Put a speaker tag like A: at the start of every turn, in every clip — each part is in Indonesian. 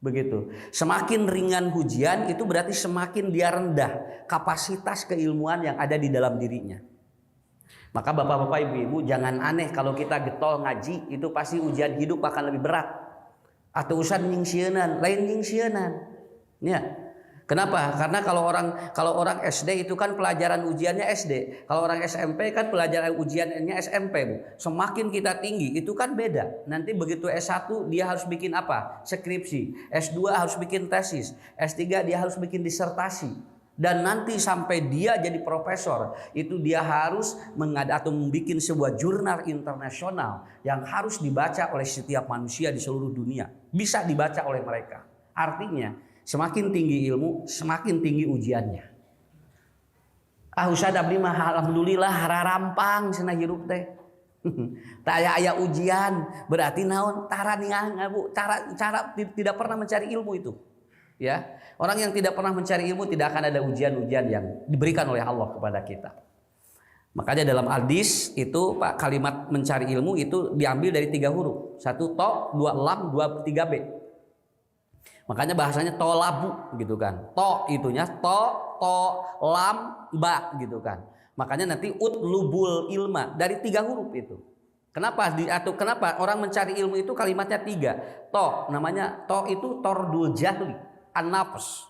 A: Begitu. Semakin ringan ujian itu berarti semakin dia rendah kapasitas keilmuan yang ada di dalam dirinya. Maka bapak-bapak, ibu-ibu, jangan aneh kalau kita getol ngaji itu pasti ujian hidup akan lebih berat. Atau usan nyingsieunan, lain nyingsieunan. Ya. Kenapa? Karena kalau orang SD itu kan pelajaran ujiannya SD. Kalau orang SMP kan pelajaran ujiannya SMP, Bu. Semakin kita tinggi itu kan beda. Nanti begitu S1 dia harus bikin apa? Skripsi. S2 harus bikin tesis. S3 dia harus bikin disertasi. Dan nanti sampai dia jadi profesor, itu dia harus atau membuat sebuah jurnal internasional yang harus dibaca oleh setiap manusia di seluruh dunia. Bisa dibaca oleh mereka. Artinya semakin tinggi ilmu, semakin tinggi ujiannya. Ustaz abdi mah alhamdulillah rarampang cenah hirup teh. Tak aya ujian, berarti naon? Tara niang, Bu. Cara tidak pernah mencari ilmu itu. Ya, orang yang tidak pernah mencari ilmu tidak akan ada ujian-ujian yang diberikan oleh Allah kepada kita. Makanya dalam hadis itu Pak, kalimat mencari ilmu itu diambil dari 3 huruf. 1 to, 2 lam, 2 3 b. Makanya bahasanya tolabu gitu kan. To itunya to lam ba gitu kan. Makanya nanti utlubul ilma dari 3 huruf itu. Kenapa orang mencari ilmu itu kalimatnya 3. To namanya to itu tordul jahli. An-nafs.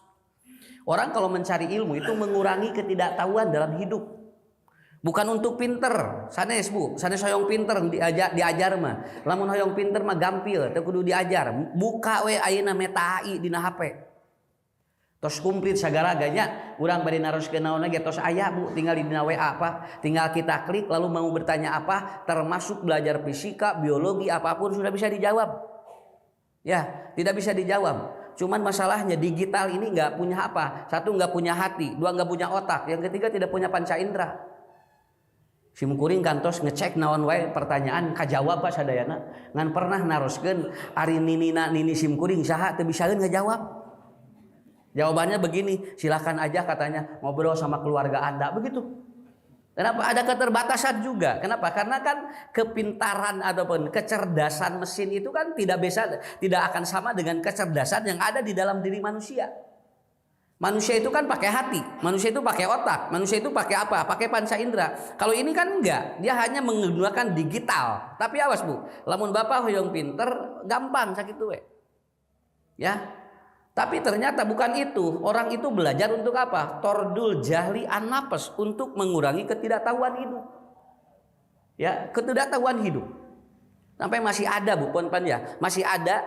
A: Orang kalau mencari ilmu itu mengurangi ketidaktahuan dalam hidup. Bukan untuk pinter, sanes Bu, sanes hoyong pinter diajar mah. Lamun hoyong pinter mah gampil, teu kudu diajar. Buka we ayeuna meta AI dina HP. Tos kumplit sagaraganya, urang bari naroskeun naon ge tos aya Bu, tinggal di dina WA apa, tinggal kita klik lalu mau bertanya apa, termasuk belajar fisika, biologi apapun sudah bisa dijawab. Ya, tidak bisa dijawab. Cuman masalahnya digital ini nggak punya apa? 1 nggak punya hati, 2 nggak punya otak, yang ketiga tidak punya panca indera. Simkuring kantos ngecek naon wae pertanyaan kajawab Pak sadayana. Ngan pernah naroskeun ari nini simkuring saha teu bisaeun ngajawab. Jawabannya begini, silakan aja katanya ngobrol sama keluarga Anda, begitu. Kenapa? Ada keterbatasan juga. Kenapa? Karena kan kepintaran ataupun kecerdasan mesin itu kan tidak akan sama dengan kecerdasan yang ada di dalam diri manusia. Manusia itu kan pakai hati, manusia itu pakai otak, manusia itu pakai apa? Pakai panca indera. Kalau ini kan enggak, dia hanya menggunakan digital. Tapi awas Bu, lamun bapak hoyong pinter, gampang sakitu we. Ya. Tapi ternyata bukan itu. Orang itu belajar untuk apa? Tordul jahli an-nafs, untuk mengurangi ketidaktahuan hidup. Ya, ketidaktahuan hidup. Sampai masih ada Bu Pon ya, masih ada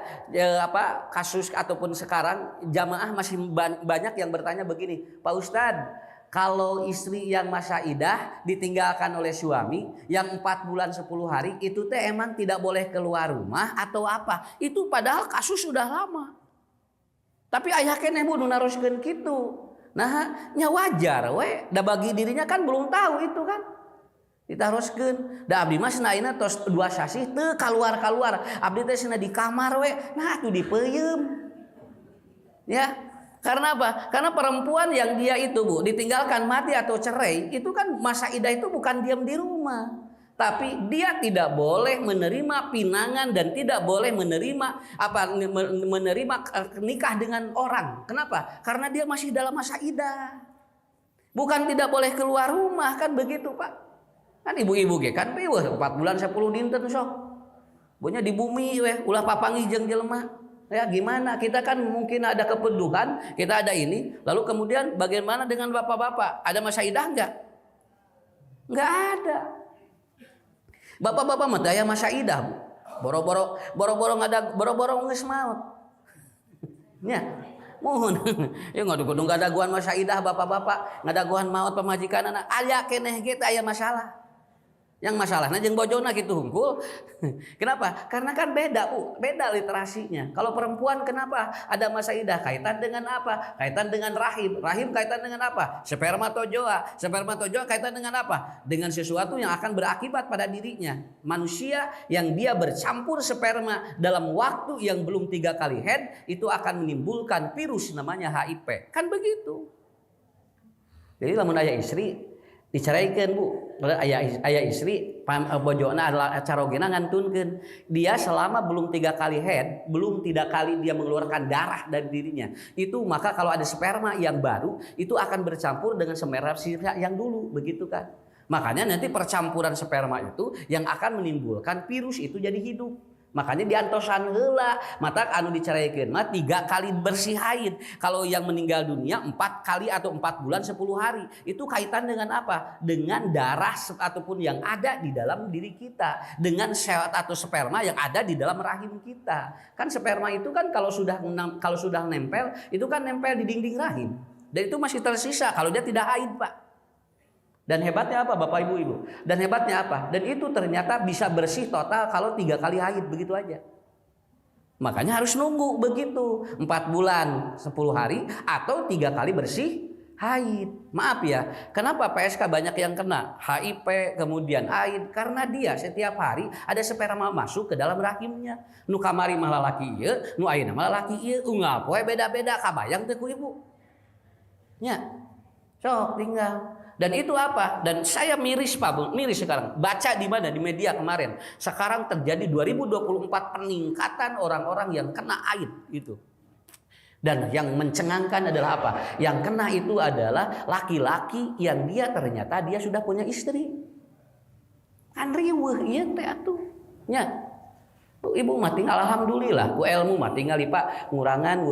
A: kasus ataupun sekarang jamaah masih banyak yang bertanya begini, Pak Ustadz, kalau istri yang masa idah ditinggalkan oleh suami yang 4 bulan 10 hari itu teh emang tidak boleh keluar rumah atau apa? Itu padahal kasus sudah lama. Tapi ayah keneh Bu naroskeun kitu. Nah, nya wajar we, da bagi dirinya kan belum tahu itu kan. Ditaroskeun. Da abdi mah cenah tos 2 sasih teu kaluar-kaluar. Abdi teh cenah di kamar we. Nah, atuh dipeuyeum. Ya. Karena apa? Karena perempuan yang dia itu Bu ditinggalkan mati atau cerai, itu kan masa idah itu bukan diam di rumah. Tapi dia tidak boleh menerima pinangan dan tidak boleh menerima nikah dengan orang. Kenapa? Karena dia masih dalam masa idah. Bukan tidak boleh keluar rumah kan begitu Pak. Kan ibu-ibu ge kan piweuh 4 bulan 10 dinten sok. Bonya di bumi weh ulah papangi jeung jelema. Ya gimana? Kita kan mungkin ada kepeduhan, kita ada ini, lalu kemudian bagaimana dengan bapak-bapak? Ada masa idah enggak? Enggak ada. Bapak-bapak mah daya masa idah Bu. Boro-boro geus maot. Nya. Mohon. Ya kudu ngadaguan masa idah bapak-bapak, ngadaguan maot pamajikanana. Aya keneh ge teh aya masalah. Yang masalahnya jeung bojona gitu hungkul. Kenapa? Karena kan beda Bu, beda literasinya. Kalau perempuan kenapa ada masa idah? Kaitan dengan apa? Kaitan dengan rahim. Rahim kaitan dengan apa? Spermatozoa. Spermatozoa kaitan dengan apa? Dengan sesuatu yang akan berakibat pada dirinya. Manusia yang dia bercampur sperma dalam waktu yang belum 3 kali head itu akan menimbulkan virus namanya HIV. Kan begitu. Jadi lamun aya istri diceraikan Bu, ayah istri bojona adalah carogena ngantunkeun dia selama belum 3 kali head, belum 3 kali dia mengeluarkan darah dari dirinya, itu maka kalau ada sperma yang baru itu akan bercampur dengan sperma yang dulu, begitu kan. Makanya nanti percampuran sperma itu yang akan menimbulkan virus itu jadi hidup. Makanya diantosan heula mata anu diceraikeun mah 3 kali bersih haid. Kalau yang meninggal dunia 4 kali atau 4 bulan 10 hari. Itu kaitan dengan apa? Dengan darah ataupun yang ada di dalam diri kita, dengan sel atau sperma yang ada di dalam rahim kita. Kan sperma itu kan kalau sudah nempel, itu kan nempel di dinding rahim. Dan itu masih tersisa kalau dia tidak haid, Pak. Dan hebatnya apa Bapak Ibu? Dan hebatnya apa? Dan itu ternyata bisa bersih total kalau 3 kali haid, begitu aja. Makanya harus nunggu begitu 4 bulan 10 hari atau 3 kali bersih haid. Maaf ya, kenapa PSK banyak yang kena HIV kemudian haid? Karena dia setiap hari ada sperma masuk ke dalam rahimnya. Nu kamari mah lalaki ieu, nu ayeuna mah lalaki ieu, unggal poe beda-beda, kabayang teh ku Ibu? Nya. Sok tinggal. Dan itu apa? Dan saya miris Pak Bu, miris sekarang. Baca di mana? Di media kemarin. Sekarang terjadi 2024 peningkatan orang-orang yang kena haid itu. Dan yang mencengangkan adalah apa? Yang kena itu adalah laki-laki yang dia ternyata dia sudah punya istri. Kan riweuh ieu teh atuh. Nya. Ibu mah tinggal alhamdulillah, ku ilmu mah tinggal Pak ngurangan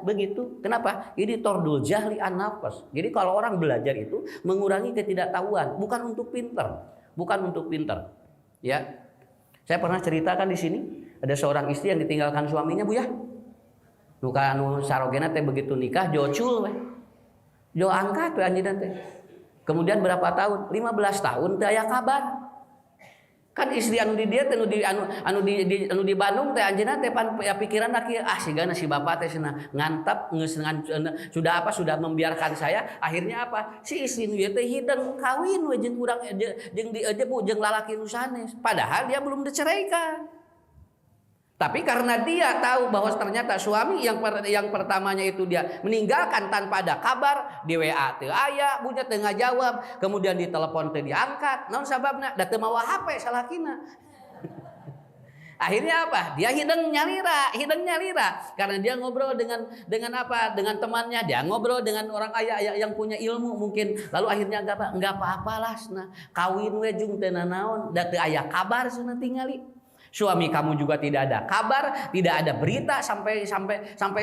A: begitu. Kenapa? Ini tordul jahli an nafas. Jadi kalau orang belajar itu mengurangi ketidaktahuan, bukan untuk pinter, ya. Saya pernah ceritakan di sini ada seorang istri yang ditinggalkan suaminya Bu ya. Nuka anu sarogena teh begitu nikah jocul we. Jo angkat we anjeunna teh. Kemudian berapa tahun? 15 tahun teh aya kabar. Kan istri anu di dia teh anu di Bandung teh anjeunna teh ya pikiran kieu sigana si bapak teh cenah ngantap geus sudah membiarkan saya. Akhirnya apa? Si istri nu teh hideung kawin we jeung urang jeung jeung lalaki nu sanes. Padahal dia belum diceraikan. Tapi karena dia tahu bahwa ternyata suami yang pertamanya itu dia meninggalkan tanpa ada kabar, di WA teu aya, bunya teu ngajawab, kemudian di telepon teu diangkat, naon sababna? Da teu mawa HP salakina. Akhirnya apa? Dia hideung nyalira karena dia ngobrol dengan apa? Dengan temannya, dia ngobrol dengan orang ayah yang punya ilmu mungkin. Lalu akhirnya enggak apa-apalah cenah. Kawin we jeung teu naon, da teu aya kabar cenah tingali. Suami kamu juga tidak ada kabar, tidak ada berita sampai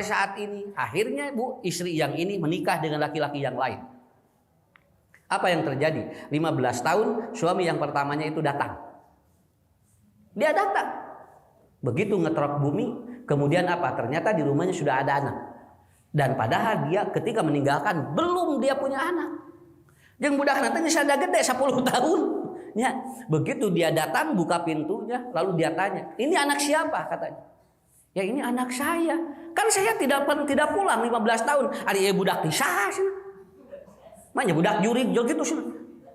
A: saat ini. Akhirnya Bu, istri yang ini menikah dengan laki-laki yang lain. Apa yang terjadi? 15 tahun suami yang pertamanya itu datang. Dia datang. Begitu ngetrok bumi, kemudian apa? Ternyata di rumahnya sudah ada anak. Dan padahal dia ketika meninggalkan belum dia punya anak. Jeung budak nanti sada gede 10 tahun. Ya, begitu dia datang buka pintunya lalu dia tanya, "Ini anak siapa?" katanya. "Ya ini anak saya. Kan saya tidak pulang 15 tahun. Ari budak di saha sih?" Manya budak jurig gitu sih.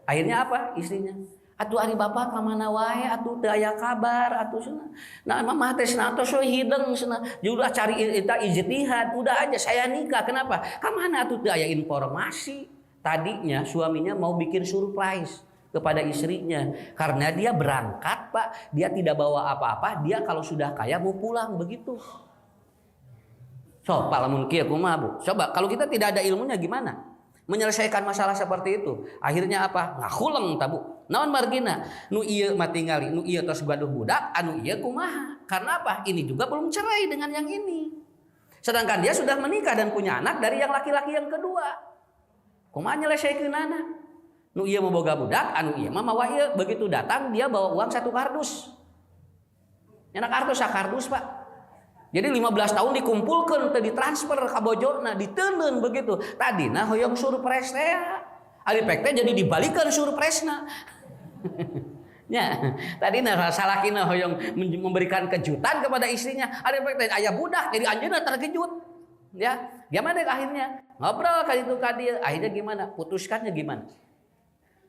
A: Akhirnya apa istrinya? "Atuh ari bapak ka mana wae atuh teu aya kabar atuh cenah. Nah mamah teh cenah tos hideung cenah. Julah cari eta ijtihad, udah aja saya nikah. Kenapa? Ka mana atuh teu aya informasi." Tadinya suaminya mau bikin surprise kepada istrinya karena dia berangkat Pak, dia tidak bawa apa-apa, dia kalau sudah kaya mau pulang begitu. So, Pak lamun kieu kumaha Bu? Coba kalau kita tidak ada ilmunya gimana menyelesaikan masalah seperti itu? Akhirnya apa? Ngahuleng ta Bu. Naon margina? Nu ieu mah tingali, nu ieu tos gaduh budak, anu ieu kumaha? Karena apa? Ini juga belum cerai dengan yang ini. Sedangkan dia sudah menikah dan punya anak dari yang laki-laki yang kedua. Kumaha nyelesaikeunana? Nu ieu mau boga budak, anu ieu mah mawa ieu. Begitu datang dia bawa uang 1 kardus. Nyana kardus sakardus Pak. Jadi 15 tahun dikumpulkeun teu ditransfer ka bojona, diteuleun begitu. Tadina hoyong surprise teh. Ari pek teh jadi dibalikeun surprise-na. Ya, tadina salakina hoyong memberikan kejutan kepada istrinya. Ari pek teh aya budak jadi anjeunna terkejut. Ya, gimana akhirnya? Ngobrol ka ditu ka dieu. Akhirnya gimana? Putuskannya gimana?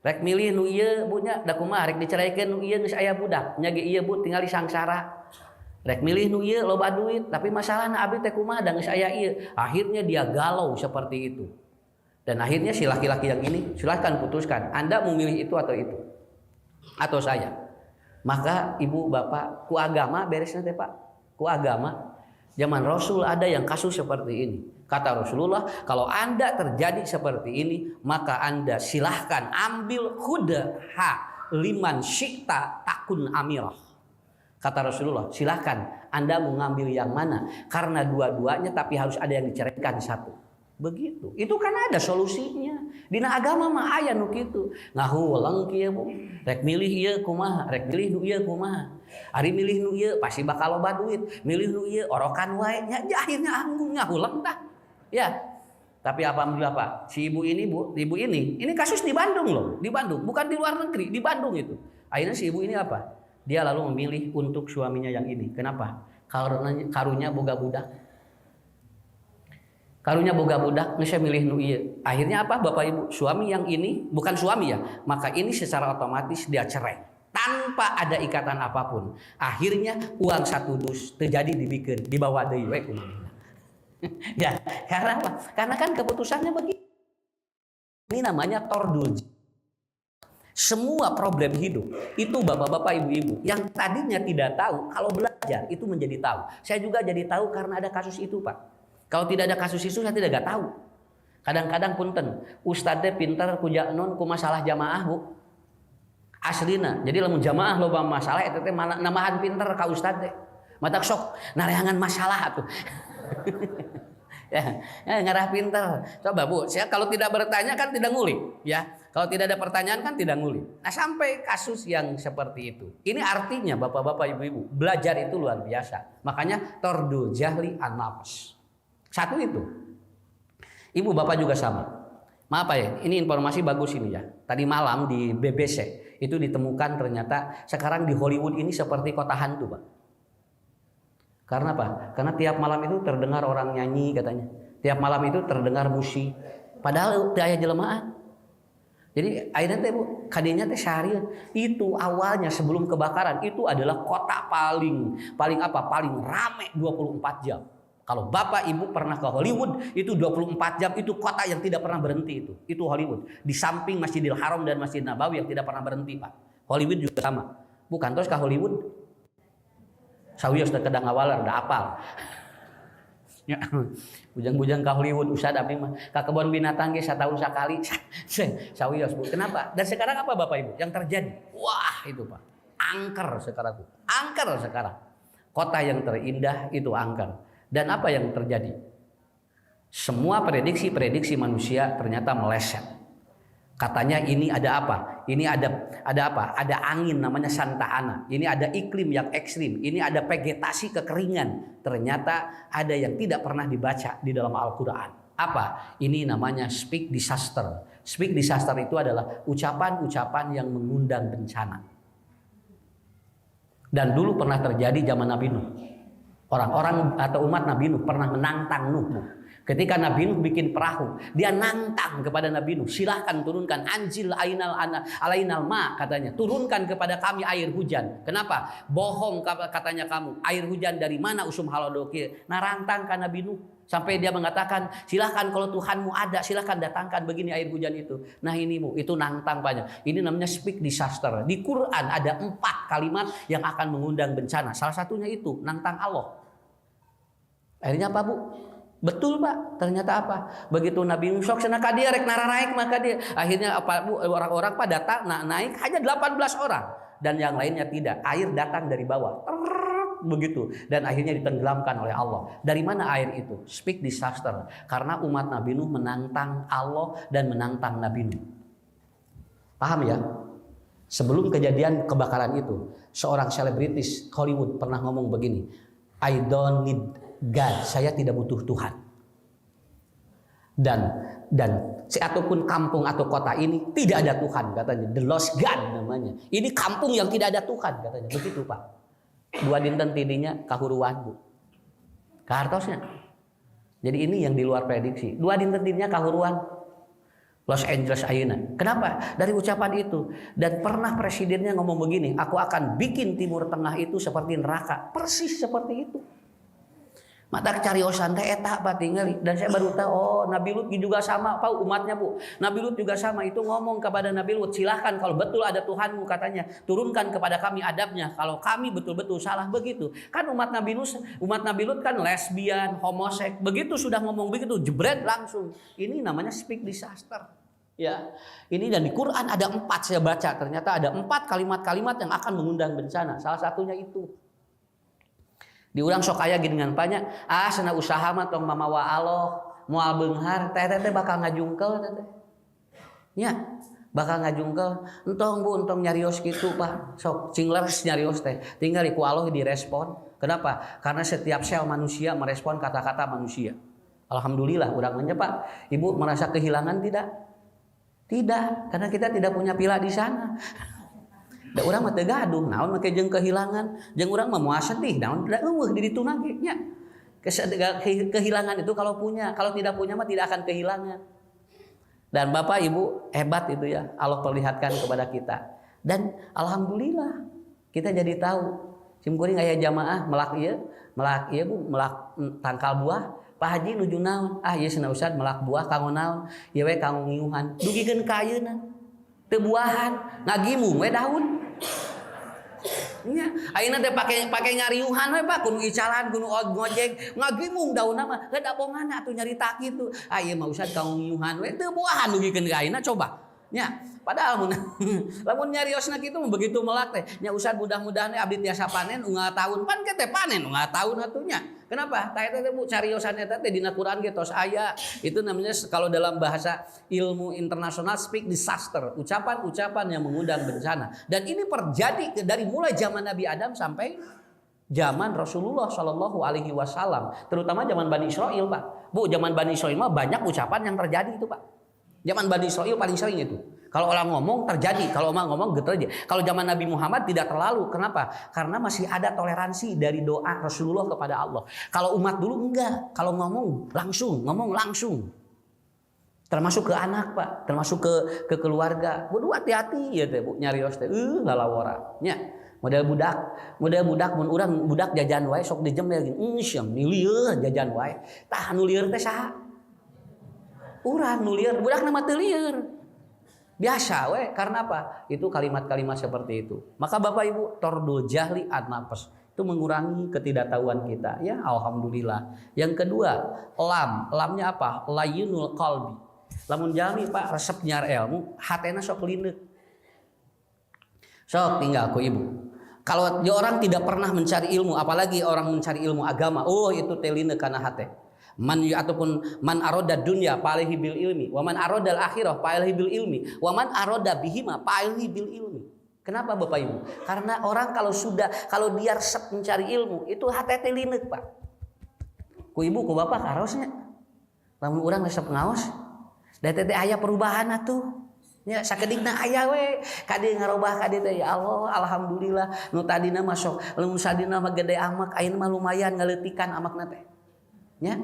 A: Rek milih nu ieu Bu nya da kumaha rek diceraikeun nu ieu geus aya budak nya ge ieu Bu tinggal disangsara. Rek milih nu ieu loba duit tapi masalahna abdi teh kumaha da geus aya ieu. Akhirnya dia galau seperti itu. Dan akhirnya si laki-laki yang ini silahkan putuskan, Anda memilih itu atau saya. Maka ibu bapak, ku agama beresnya teh Pak, ku agama. Zaman Rasul ada yang kasus seperti ini. Kata Rasulullah, kalau Anda terjadi seperti ini, maka Anda silahkan ambil khudha liman syi'ta takun amirah. Kata Rasulullah, silahkan Anda mau ngambil yang mana, karena dua-duanya tapi harus ada yang diceraikan satu. Begitu. Itu kan ada solusinya. Dina agama mah aya nu kitu. Ngahulang kieu Bu. Rek milih ieu kumaha, rek milih nu ieu kumaha. Ari milih nu ieu pasti bakal loba duit. Milih nu ieu orokan wae nya akhirnya anggung ngahulang dah. Ya. Tapi alhamdulillah Pak, si ibu ini kasus di Bandung loh, di Bandung, bukan di luar negeri, di Bandung itu. Akhirnya si ibu ini apa? Dia lalu memilih untuk suaminya yang ini. Kenapa? Karunya boga budak. Karunya boga budak, nggak milih nu ieu. Akhirnya apa Bapak Ibu? Suami yang ini bukan suami ya, maka ini secara otomatis dia cerai tanpa ada ikatan apapun. Akhirnya uang satu dus terjadi dibikin dibawa deui we kumaha. Ya, karena apa? Karena kan keputusannya begitu. Ini namanya tordul. Semua problem hidup itu bapak-bapak, ibu-ibu yang tadinya tidak tahu, kalau belajar itu menjadi tahu. Saya juga jadi tahu karena ada kasus itu Pak. Kalau tidak ada kasus itu saya tidak tahu. Kadang-kadang punten, ustadz pintar ku non ku masalah jamaah Bu. Aslina. Jadi lamun jamaah loba masalah eta teh namahan pintar ka ustadz teh. Matak sok nareangan masalah atuh. Ya, ngarah pintar. Coba Bu, saya kalau tidak bertanya kan tidak ngulik, ya. Kalau tidak ada pertanyaan kan tidak ngulik. Nah, sampai kasus yang seperti itu. Ini artinya Bapak-bapak, Ibu-ibu, belajar itu luar biasa. Makanya tordul jahli an-nafs. Satu itu. Ibu bapak juga sama. Maaf ya, ini informasi bagus ini ya. Tadi malam di BBC itu ditemukan ternyata sekarang di Hollywood ini seperti kota hantu Pak. Karena apa? Karena tiap malam itu terdengar orang nyanyi katanya. Tiap malam itu terdengar musik. Padahal itu aya jelemaan. Jadi akhirnya teh Bu, kadinya teh syariah. Itu awalnya sebelum kebakaran itu adalah kota paling rame 24 jam. Kalau Bapak Ibu pernah ke Hollywood, itu 24 jam itu kota yang tidak pernah berhenti itu. Itu Hollywood. Di samping Masjidil Haram dan Masjid Nabawi yang tidak pernah berhenti, Pak. Hollywood juga sama. Bukan terus ke Hollywood. Sawios teh kedang awalar da apal. Ya, bujang-bujang ke Hollywood usah tapi mah ka kebun binatang ge satahun sakali. Sawios Bu. Kenapa? Dan sekarang apa Bapak Ibu yang terjadi? Wah, itu Pak. Angker sekarang Bu. Angker sekarang. Kota yang terindah itu angker. Dan apa yang terjadi? Semua prediksi manusia ternyata meleset. Katanya ini ada apa? Ini ada apa? Ada angin namanya Santa Ana. Ini ada iklim yang ekstrim. Ini ada vegetasi kekeringan. Ternyata ada yang tidak pernah dibaca di dalam Al-Quran. Apa? Ini namanya speak disaster. Speak disaster itu adalah ucapan-ucapan yang mengundang bencana. Dan dulu pernah terjadi zaman Nabi Nuh. Orang-orang atau umat Nabi Nuh pernah menantang Nuh. Ketika Nabi Nuh bikin perahu, dia nantang kepada Nabi Nuh, silahkan turunkan anjil alainal ma katanya, turunkan kepada kami air hujan. Kenapa? Bohong katanya kamu, air hujan dari mana usum halodoki? Narantang kan Nabi Nuh sampai dia mengatakan, silahkan kalau Tuhanmu ada, silahkan datangkan begini air hujan itu. Nah ini Bu, itu nantang banyak. Ini namanya speak disaster. Di Quran ada 4 kalimat yang akan mengundang bencana. Salah satunya itu nantang Allah. Akhirnya apa Bu? Betul Pak, ternyata apa? Begitu Nabi Nuh sok cenah ka dia rek nararaek maka dia. Akhirnya apa Bu? Orang-orang pada datang naik hanya 18 orang dan yang lainnya tidak. Air datang dari bawah. Begitu dan akhirnya ditenggelamkan oleh Allah. Dari mana air itu? Speak disaster. Karena umat Nabi Nuh menantang Allah dan menantang Nabi Nuh. Paham ya? Sebelum kejadian kebakaran itu, seorang selebritis Hollywood pernah ngomong begini, I don't need God, saya tidak butuh Tuhan. Dan ataupun kampung atau kota ini tidak ada Tuhan katanya. The lost God namanya. Ini kampung yang tidak ada Tuhan katanya. Begitu Pak. 2 dinten tidinya kahuruan Bu. Kahartosnya. Jadi ini yang di luar prediksi. 2 dinten tidinya kahuruan. Los Angeles ayeuna. Kenapa? Dari ucapan itu. Dan pernah presidennya ngomong begini, aku akan bikin Timur Tengah itu seperti neraka. Persis seperti itu. Mata cariosan teh eta Pak tingali, dan saya baru tahu oh Nabi Lut juga sama Pak umatnya Bu. Nabi Lut juga sama itu ngomong kepada Nabi Lut, silahkan kalau betul ada Tuhanmu katanya turunkan kepada kami adabnya kalau kami betul-betul salah begitu. Kan umat Nabi Lut kan lesbian, homoseks, begitu sudah ngomong begitu jebret langsung. Ini namanya speak disaster. Ya, ini dan di Quran ada 4 saya baca ternyata ada 4 kalimat-kalimat yang akan mengundang bencana. Salah satunya itu. Diurang sok aya dengan banyak sana usaha mah tong mamawa Allah moal beunghar teh bakal ngajungkel teh nya bakal ngajungkel entong Bu entong nyarios kitu Pak sok cingleres nyarios teh tinggal ku Allah direspon. Kenapa? Karena setiap sel manusia merespon kata-kata manusia. Alhamdulillah urang mah Pak. Ibu merasa kehilangan tidak? Tidak, karena kita tidak punya pila di sana. Da urang mah teu gaduh, naon make jeung kehilangan, jeung urang mah moal sedih, naon da eueuh di ditu nage nya. Kehilangan itu kalau punya, kalau tidak punya mah tidak akan kehilangan. Dan Bapak Ibu hebat itu ya, Allah perlihatkan kepada kita. Dan alhamdulillah kita jadi tahu. Simkuring aya jamaah melak ieu Bu, melak tangkal buah. Pak Haji nuju naon? Ah ieu cenah Ustad melak buah kanggo naon? Ieu we kanggo ngiuhan. Dugikeun ka ayeuna. Teu buahan, ngagimung we daun. Nya, ayeuna teh pake ngariuhan we Pak, kudu icalan, kudu ngojek, ngagimung daunna mah. Heuh bonganna atuh nyarita kitu. Ah ieu mah Ustad kanggo ngiuhan we teu buahan dugikeun ka ayeuna coba. Nya, padahal lamun nyariosna kitu mah begitu melak teh. Nya Ustad mudah-mudahan abdi tiasa panen unggal tahun pan ke teh panen unggal tahun atunya. Kenapa? Tah eta teh Bu cariosan eta teh dina Quran ge tos aya. Itu namanya kalau dalam bahasa ilmu internasional speak disaster, ucapan-ucapan yang mengundang bencana. Dan ini terjadi dari mulai zaman Nabi Adam sampai zaman Rasulullah Shallallahu Alaihi Wasallam, terutama zaman Bani Israil Pak. Bu, zaman Bani Israil mah banyak ucapan yang terjadi itu Pak. Zaman Bani Israil paling sering itu. Kalau orang ngomong terjadi, kalau orang ngomong terjadi. Kalau zaman Nabi Muhammad tidak terlalu. Kenapa? Karena masih ada toleransi dari doa Rasulullah kepada Allah. Kalau umat dulu enggak. Kalau ngomong langsung. Termasuk ke anak Pak, termasuk ke keluarga. Kudu hati-hati ya teh Bu, nyarios teh lalawara. Nya, model budak mun urang budak jajan wae sok dijem lagi. Syam lieur jajan wae. Tah nu lieur teh saha? Urang nu lieur, budak nama teu lieur. Biasa we, karena apa? Itu kalimat-kalimat seperti itu. Maka Bapak Ibu, tordul jahli an-nafs itu mengurangi ketidaktahuan kita. Ya, alhamdulillah. Yang kedua, lamnya apa? Layinul qalbi. Lamun jalmi Pak resep nyar ilmu, hatena sok lineuk. Sok tinggal ku Ibu. Kalau orang tidak pernah mencari ilmu, apalagi orang mencari ilmu agama, oh itu teh lineuk kana hate. Man aroda dunya fa'alaihi bil ilmi wa man aroda al akhirah fa'alaihi bil ilmi wa man aroda bihima fa'alaihi bil ilmi. Kenapa Bapak Ibu? Karena orang kalau dia resep mencari ilmu itu hati lineuk Pak. Ku ibu ku bapak karosnya. Lamun urang resep ngaos da teh aya perubahan atuh. Ya sakedigna aya we kadi ngarobah kadi teh ya Allah alhamdulillah nu tadina mah sok lamun sadina mah gede amak ayeuna mah lumayan ngaleutikan amakna teh. Ya.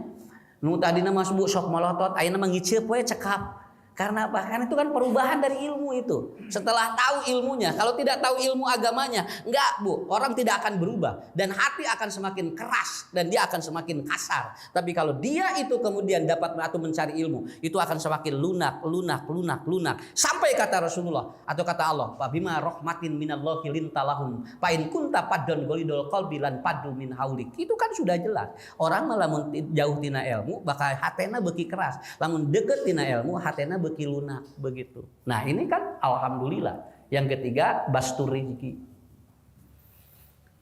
A: Nu tadina mah sok molotot, ayeuna mah ngiceup we cekap. Karena apa? Karena itu kan perubahan dari ilmu itu. Setelah tahu ilmunya, kalau tidak tahu ilmu agamanya, enggak Bu, orang tidak akan berubah dan hati akan semakin keras dan dia akan semakin kasar. Tapi kalau dia itu kemudian dapat atau mencari ilmu, itu akan semakin lunak. Sampai kata Rasulullah atau kata Allah, "Fa bima rahmatin minallahi lintalahum, fa in kunta paddon golidul qalbi lan paddu min haulik." Itu kan sudah jelas. Orang lamun jauh tina ilmu, bakal hatena beuki keras. Lamun deket tina ilmu, hatena beki lunak begitu. Nah ini kan alhamdulillah. Yang ketiga bastur rizki.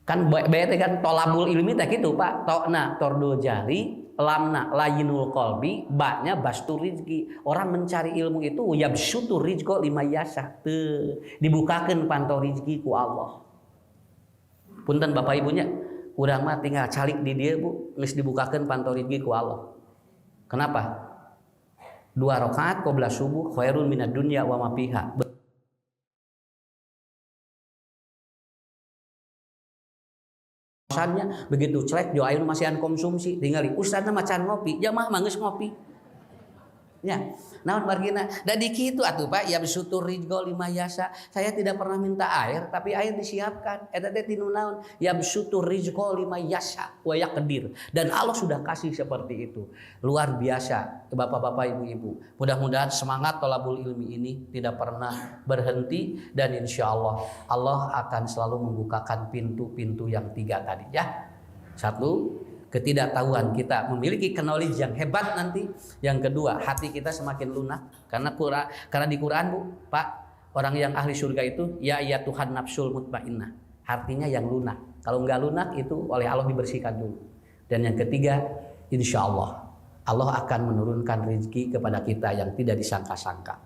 A: Kan bete kan tolabul ilmi tak gitu Pak. Tokna tordul jari, lamna layinul qalbi, baknya bastur rizki. Orang mencari ilmu itu yabsutu rizqo lima yasa. Dibukakan pantau rizki ku Allah. Punten Bapak Ibunya, urang mah tinggal calik di dia Bu, geus dibukakan pantau rizki ku Allah. Kenapa? 2 rakaat qabla subuh khairun minad dunya wa ma fiha. Pesannya begitu celek jo ayeuna masihan konsumsi tinggali ustadna macan ngopi jamaah mah geus ngopi. Ya, naon margina. Da di kitu atuh Pak, ya bisutur rizqo lima yasa. Saya tidak pernah minta air, tapi air disiapkan. Eta teh tinu naon? Ya bisutur rizqo lima yasa wa yaqdir. Dan Allah sudah kasih seperti itu. Luar biasa, Bapak-bapak, Ibu-ibu. Mudah-mudahan semangat thalabul ilmi ini tidak pernah berhenti dan insya Allah akan selalu membukakan pintu-pintu yang 3 tadi ya. 1, ketidaktahuan kita memiliki knowledge yang hebat nanti. Yang kedua, hati kita semakin lunak karena di Quran Bu, Pak, orang yang ahli surga itu ya Tuhan nafsul mutmainnah. Artinya yang lunak. Kalau enggak lunak itu oleh Allah dibersihkan dulu. Dan yang ketiga, insya Allah akan menurunkan rezeki kepada kita yang tidak disangka-sangka.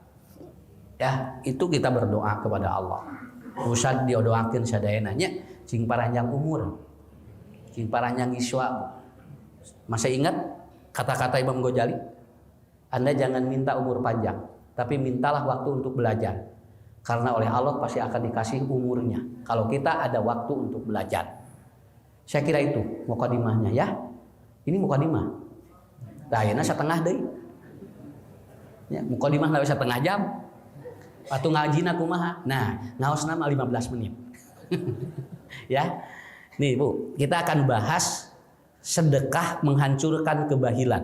A: Ya, itu kita berdoa kepada Allah. Usah diodoakeun sadayananya sing paranjang umur. Sing paranjang iswa. Masih ingat kata-kata Imam Ghazali? Anda jangan minta umur panjang, tapi mintalah waktu untuk belajar. Karena oleh Allah pasti akan dikasih umurnya. Kalau kita ada waktu untuk belajar. Saya kira itu mukadimahnya ya. Ini mukadimah. Dayana setengah deui. Ya, mukadimah lawe setengah jam. Atuh ngajina kumaha? Nah, ngaosna mah 15 menit. Ya. Nih Bu, kita akan bahas sedekah menghancurkan kebahilan.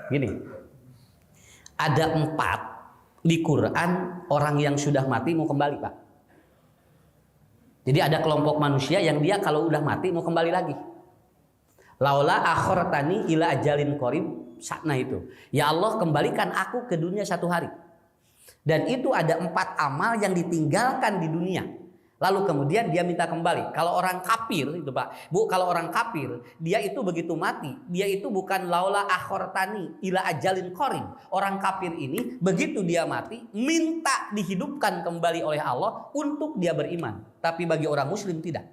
A: Gini, ada 4 di Quran orang yang sudah mati mau kembali Pak. Jadi ada kelompok manusia yang dia kalau udah mati mau kembali lagi. Laula akhortani ila ajalin qarib, sakna itu. Ya Allah kembalikan aku ke dunia 1 hari. Dan itu ada 4 amal yang ditinggalkan di dunia. Lalu kemudian dia minta kembali. Kalau orang kafir itu Pak, Bu, kalau orang kafir dia itu begitu mati, dia itu bukan laula akhortani ila ajalin qarib. Orang kafir ini begitu dia mati minta dihidupkan kembali oleh Allah untuk dia beriman. Tapi bagi orang muslim tidak.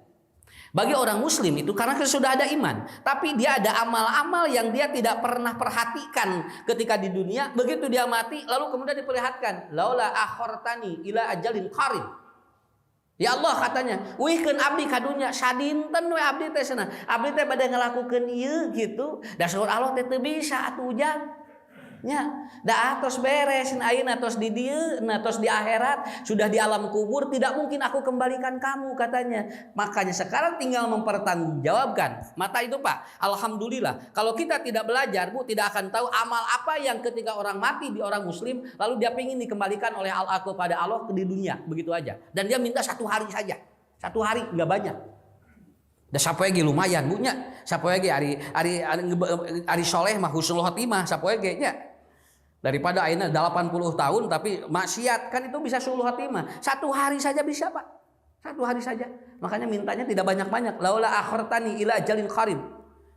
A: Bagi orang muslim itu karena sudah ada iman, tapi dia ada amal-amal yang dia tidak pernah perhatikan ketika di dunia. Begitu dia mati lalu kemudian diperlihatkan laula akhortani ila ajalin qarib. Ya Allah katanya, wihkeun abdi ka dunya sadinten we abdi teh cenah. Abdi teh bade ngalakukeun ieu gitu. Da saur Allah teh teu bisa atuh ujang. Nya, da atos beres ayeuna tos di dieu, tos di akhirat, sudah di alam kubur, tidak mungkin aku kembalikan kamu katanya. Makanya sekarang tinggal mempertanggungjawabkan. Mata itu Pak, alhamdulillah. Kalau kita tidak belajar, Bu, tidak akan tahu amal apa yang ketika orang mati di orang muslim, lalu dia ingin dikembalikan oleh Allah kepada Allah di dunia, begitu aja. Dan dia minta 1 hari saja. 1 hari enggak banyak. Da sapoe ge lumayan Bu nya. Sapoe ge ari soleh mah husnul khotimah sapoe ge nya. Daripada ayeuna 80 tahun tapi maksiat kan itu bisa sulul khotimah. 1 hari saja bisa Pak. 1 hari saja. Makanya mintanya tidak banyak-banyak. Laula akhortani ila ajalin qarib.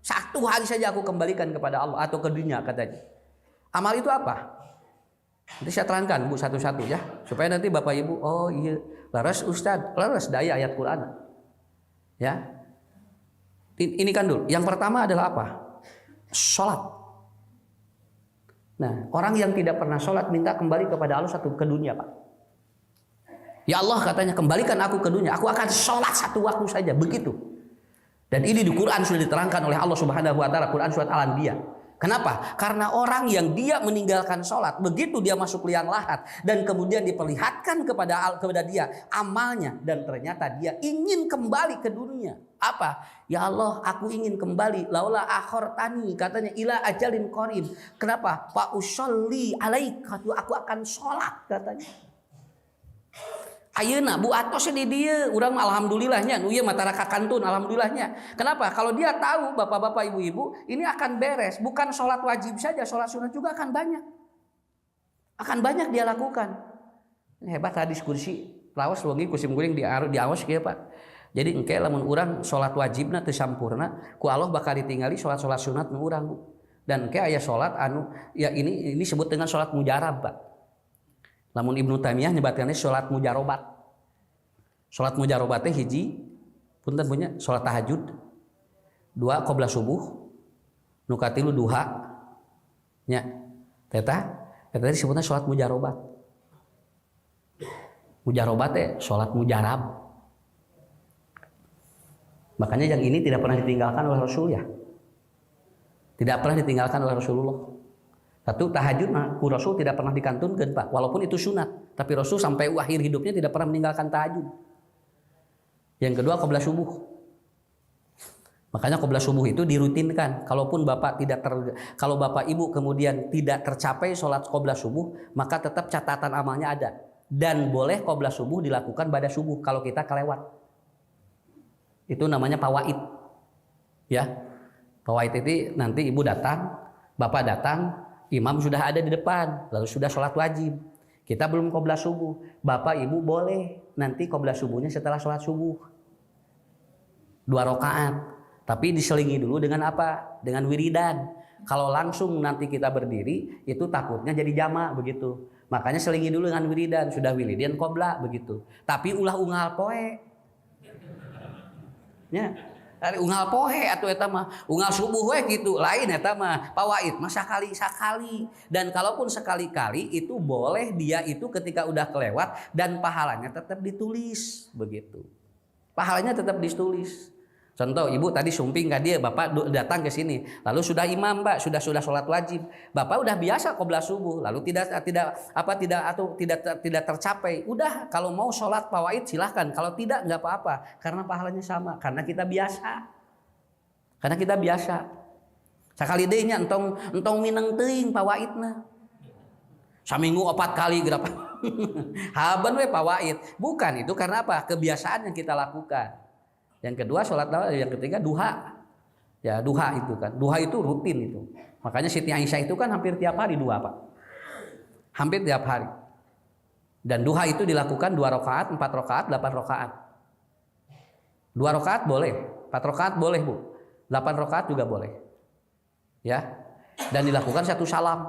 A: 1 hari saja aku kembalikan kepada Allah atau ke dunia katanya. Amal itu apa? Nanti saya terangkan Bu satu-satu ya. Supaya nanti Bapak Ibu, oh iya, laras Ustaz, laras daya ayat Quran. Ya. Ini kan dulu. Yang pertama adalah apa? Sholat. Nah, orang yang tidak pernah sholat minta kembali kepada Allah ke dunia Pak. Ya Allah katanya kembalikan aku ke dunia. Aku akan sholat 1 waktu saja. Begitu. Dan ini di Quran sudah diterangkan oleh Allah Subhanahu Wa Taala. Quran surat Al-Anbiya. Kenapa? Karena orang yang dia meninggalkan sholat, begitu dia masuk liang lahat dan kemudian diperlihatkan kepada dia amalnya dan ternyata dia ingin kembali ke dunia. Apa? Ya Allah, aku ingin kembali. Laula akhortani katanya ila ajalin qarib. Kenapa? Fa usolli alaika, aku akan sholat katanya. Ayeuna Bu atos di dieu, urang alhamdulillahnya, nu ieu matara kakantun alhamdulillahnya. Kenapa? Kalau dia tahu Bapak-bapak, Ibu-ibu, ini akan beres, bukan sholat wajib saja, sholat sunat juga akan banyak. Akan banyak dia lakukan. Ini hebat hadis kursi, lawas wengi kusim guring diawas kieu Pak. Jadi engke lamun urang sholat wajibna teu sampurna, ku Allah bakal ditinggali sholat-sholat sunat nu urang Bu. Dan engke aya sholat anu ya ini disebut dengan sholat mujarab Pak. Lamun Ibnu Taimiyah nyebatkannya sholat mujarobat. Sholat mujarobat teh hiji, punten punya sholat tahajud, 2 qobla subuh, nu katilu duha, nya, eta disebutnya sholat mujarobat. Mujarobat teh sholat mujarab. Makanya yang ini tidak pernah ditinggalkan oleh Rasul ya. Tidak pernah ditinggalkan oleh Rasulullah. Satu, tahajud ku Rasul tidak pernah dikantunkan Pak, walaupun itu sunat, tapi Rasul sampai akhir hidupnya tidak pernah meninggalkan tahajud. Yang kedua, qabla subuh. Makanya qabla subuh itu dirutinkan. Kalaupun kalau Bapak Ibu kemudian tidak tercapai sholat qabla subuh, maka tetap catatan amalnya ada. Dan boleh qabla subuh dilakukan pada subuh kalau kita kelewat. Itu namanya fawaid. Ya. Fawaid itu nanti Ibu datang, Bapak datang, imam sudah ada di depan, lalu sudah sholat wajib. Kita belum qabla subuh. Bapak Ibu boleh nanti qabla subuhnya setelah sholat subuh. 2 rakaat. Tapi diselingi dulu dengan apa? Dengan wiridan. Kalau langsung nanti kita berdiri, itu takutnya jadi jamak begitu. Makanya selingi dulu dengan wiridan. Sudah wiridan qobla begitu. Tapi ulah unggal poe. Ya, unggal poe atau eta mah unggal subuh we gitu. Lain eta mah fawaid mah sakali. Dan kalaupun sekali-kali itu boleh dia itu ketika udah kelewat dan pahalanya tetap ditulis begitu. Pahalanya tetap ditulis. Contoh, Ibu tadi sumping ke dia, Bapak datang ke sini, lalu sudah imam, Mbak, sudah sholat wajib. Bapak udah biasa qabla subuh, lalu tidak tercapai. Udah, kalau mau sholat fawaid silahkan, kalau tidak nggak apa-apa, karena pahalanya sama, karena kita biasa. Sekali deh nya entong mineng teuing fawaidna. Saminggu 4 kali berapa? Haban we fawaid. Bukan itu karena apa? Kebiasaan yang kita lakukan. Yang kedua sholat, yang ketiga duha. Ya duha itu kan. Duha itu rutin itu. Makanya Siti Aisyah itu kan hampir tiap hari duha Pak. Hampir tiap hari. Dan duha itu dilakukan 2 rakaat, 4 rakaat, 8 rakaat. 2 rakaat boleh, 4 rakaat boleh Bu. 8 rakaat juga boleh. Ya. Dan dilakukan 1 salam.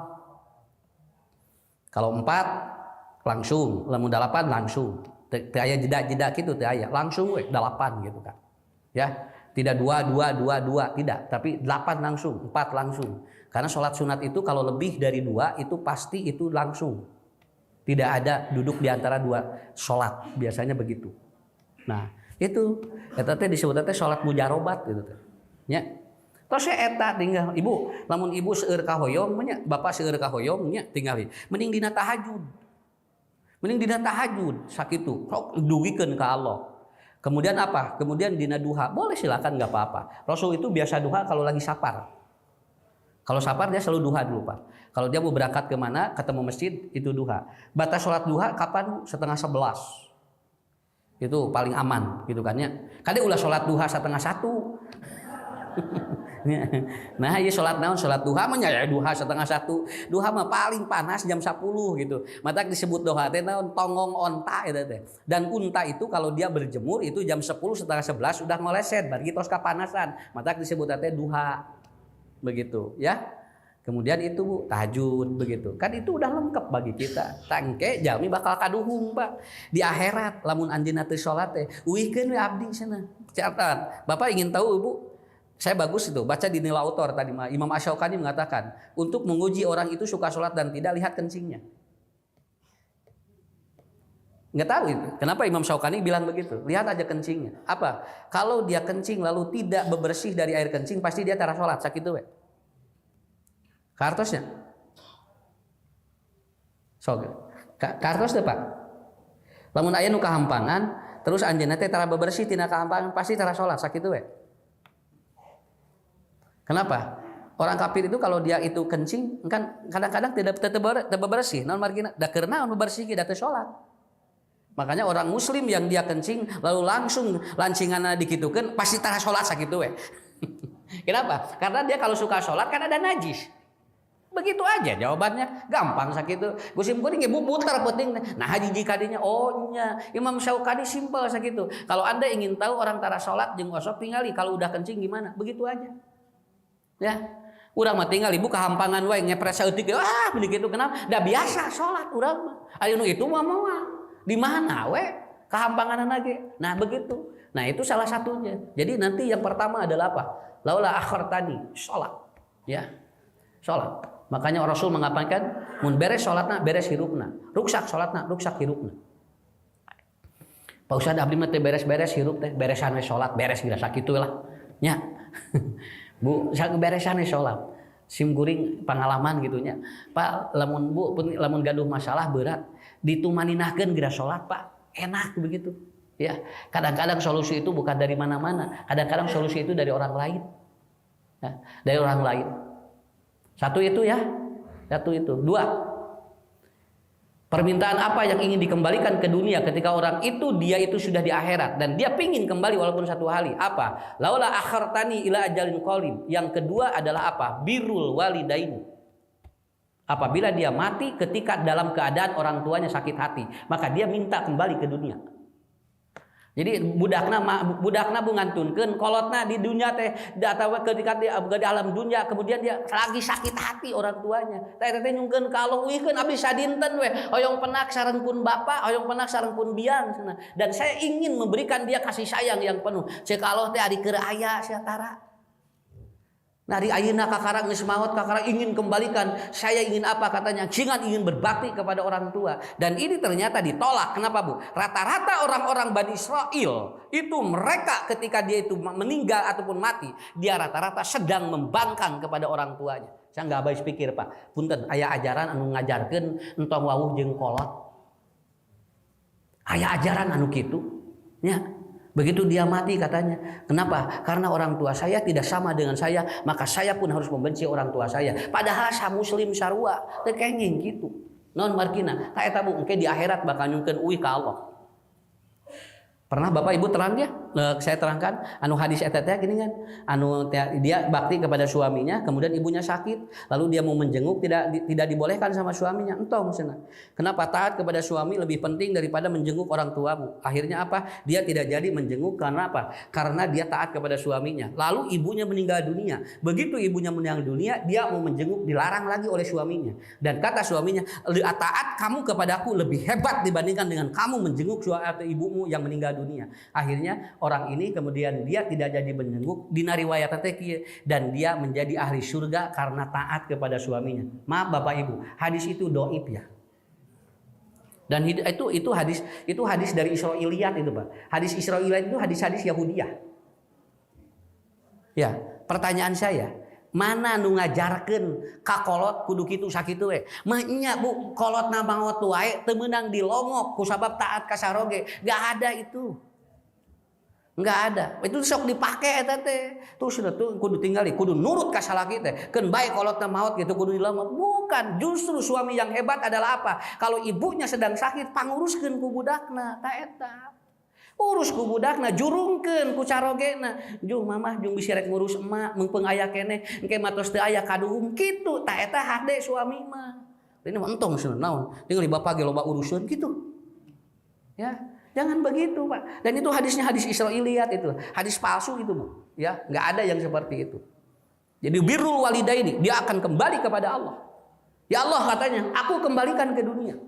A: Kalau 4 langsung, lamun 8 langsung. Aya jeda gitu aya. Langsung we 8 gitu kan. Ya, tidak 2 tidak, tapi 8 langsung, 4 langsung. Karena sholat sunat itu kalau lebih dari 2 itu pasti itu langsung. Tidak ada duduk di antara 2 sholat, biasanya begitu. Nah, itu eta teh disebut teh sholat mujarobat gitu teh. Nya. Terus eta tinggal Ibu, lamun Ibu seueur ka hoyong nya, Bapak seueur ka hoyong nya tinggali. Mending dina tahajud. Sakitu, sok dugikeun ka Allah. Kemudian apa? Kemudian dina duha, boleh silakan nggak apa-apa. Rasul itu biasa duha kalau lagi safar. Kalau safar dia selalu duha dulu Pak. Kalau dia mau berangkat kemana, ketemu masjid itu duha. Batas sholat duha kapan? 10:30. Itu paling aman gitu kan ya. Kadang ulah sholat duha 10:30. Nah, ieu sholat naon? Sholat duha mah nya duha 10:30. Duha mah paling panas jam 10 gitu. Matak disebut duha teh naon? Tongong onta eta teh. Dan unta itu kalau dia berjemur itu jam 10 setengah 11 udah ngoleset, bari tos kapanasan. Matak disebut teh duha. Begitu, ya. Kemudian itu Bu, tahajud begitu. Kan itu udah lengkap bagi kita. Tangke jami bakal kaduhung, Pak. Di akhirat lamun anjeunna teu salat teh, uihkeun we abdi cenah. Catat. Bapak ingin tahu, Ibu? Saya bagus itu baca di nilai autor tadi Imam Asy-Syaukani mengatakan untuk menguji orang itu suka sholat dan tidak, lihat kencingnya. Nggak tahu itu kenapa Imam Syaukani bilang begitu. Lihat aja kencingnya. Apa? Kalau dia kencing lalu tidak bebersih dari air kencing, pasti dia tara sholat sakitu we. Kartosnya. Kartos deh Pak. Lamun aya nu kahampangan terus anjeunna teh tara bebersih tina kahampangan, pasti tara sholat sakitu we. Kenapa? Orang kafir itu kalau dia itu kencing kan kadang-kadang tidak bersih. Non margina da keurna anu bersih ge da teu salat. Makanya orang muslim yang dia kencing lalu langsung lancinganna dikitukeun pasti tara salat sakitu we. Kenapa? Karena dia kalau suka salat kan ada najis. Begitu aja jawabannya, gampang sakitu. Gusim kuring ge puter penting. Nah hiji kadinya oh nya Imam Syaukani simpel sakitu. Kalau Anda ingin tahu orang tara salat jeung osok tingali kalau udah kencing gimana? Begitu aja. Ya, urang mah tinggal Ibu kahampangan wae ngepres saeutik begitu kenapa? Da biasa salat urang mah. Aya nu itu mah di mana we kahampanganna ge. Nah, begitu. Nah, itu salah satunya. Jadi nanti yang pertama adalah apa? Laula akhartani, salat. Ya. Salat. Makanya Rasul mengatakan mun beres salatna beres hirupna. Ruksak salatna, ruksak hirupna. Pak Ustaz abdi mah teh beres-beres hirup teh, beresan we salat, beres geura sakitu lah. Nya. Bu, beresan we salat. Simkuring pengalaman gitunya. Pak, lamun Bu, lamun gaduh masalah berat, ditumaninahkeun geura salat, Pak. Enak begitu. Ya, kadang-kadang solusi itu bukan dari mana-mana. Kadang-kadang solusi itu dari orang lain. Ya, dari orang lain. Satu itu ya. Satu itu. Dua. Permintaan apa yang ingin dikembalikan ke dunia ketika orang itu dia itu sudah di akhirat dan dia pingin kembali walaupun satu hari. Apa? Laula akhartani ila ajalin qarib. Yang kedua adalah apa? Birrul walidaini. Apabila dia mati ketika dalam keadaan orang tuanya sakit hati, maka dia minta kembali ke dunia. Jadi budakna bungantunkeun kolotna di dunia teh atawa ketika di alam dunia kemudian dia lagi sakit hati orang tuanya. Teh nyungkeun ka Allah uihkeun abdi sadinten we hoyong penak sarengkeun bapa, hoyong penak sarengkeun biang cenah. Dan saya ingin memberikan dia kasih sayang yang penuh. Ceuk Allah teh ari keur aya satara. Nari ayeuna kakara geus maot, kakara ingin kembalikan. Saya ingin apa katanya? Singan ingin berbakti kepada orang tua. Dan ini ternyata ditolak. Kenapa, Bu? Rata-rata orang-orang Bani Israel itu mereka ketika dia itu meninggal ataupun mati, dia rata-rata sedang membangkang kepada orang tuanya. Saya nggak habis pikir, Pak. Punten aya ajaran anu ngajarkeun entong wawuh jeung kolot. Aya ajaran anu kitu. Nya. Begitu dia mati katanya. Kenapa? Karena orang tua saya tidak sama dengan saya, maka saya pun harus membenci orang tua saya. Padahal sa muslim sarua, teu kenging gitu. Naon markina? Ta eta Bu engke di akhirat bakal nyungkeun uih ka Allah. Pernah Bapak Ibu terang ya? Saya terangkan anu hadis eta teh gini kan. Anu dia bakti kepada suaminya, kemudian ibunya sakit, lalu dia mau menjenguk tidak dibolehkan sama suaminya. Entong cenah. Kenapa taat kepada suami lebih penting daripada menjenguk orang tuamu? Akhirnya apa? Dia tidak jadi menjenguk karena apa? Karena dia taat kepada suaminya. Lalu ibunya meninggal dunia. Begitu ibunya meninggal dunia, dia mau menjenguk dilarang lagi oleh suaminya. Dan kata suaminya, taat kamu kepadaku lebih hebat dibandingkan dengan kamu menjenguk atau ibumu yang meninggal dunia. Akhirnya orang ini kemudian dia tidak jadi menjenguk dina riwayat teh dan dia menjadi ahli surga karena taat kepada suaminya. Maaf Bapak Ibu, hadis itu dhaif ya. Dan itu hadis dari Israiliyat itu, Pak. Hadis Israiliyat itu hadis-hadis Yahudiyah. Ya, pertanyaan saya, mana nu ngajarkeun ka kolot kudu kitu sakitu we? Mah nya Bu, kolotna maot wae teu meunang dilongok kusabab taat ka saroge. Enggak ada itu. Enggak ada. Itu sok dipake eta teh. Terus tuh kudu tinggali, kudu nurut ka salaki teh. Keun bae kolotna maot gitu kudu dilongok. Bukan, justru suami yang hebat adalah apa? Kalau ibunya sedang sakit panguruskeun ku budakna, ta eta. Urus ku budakna, jurungkeun ku carogena. Jung mamah jung bisi rek ngurus emak, meungpeung aya keneh, engke matos teu aya kaduhung kitu. Ta eta hade suami mah. Ini mah entong cenah naon? Tinggal bapak ge loba urusan gitu. Ya, jangan begitu, Pak. Dan itu hadisnya hadis Israiliyat itu. Hadis palsu itu, Bu. Ya, enggak ada yang seperti itu. Jadi birrul walidaini, dia akan kembali kepada Allah. Ya Allah katanya, aku kembalikan ke dunia.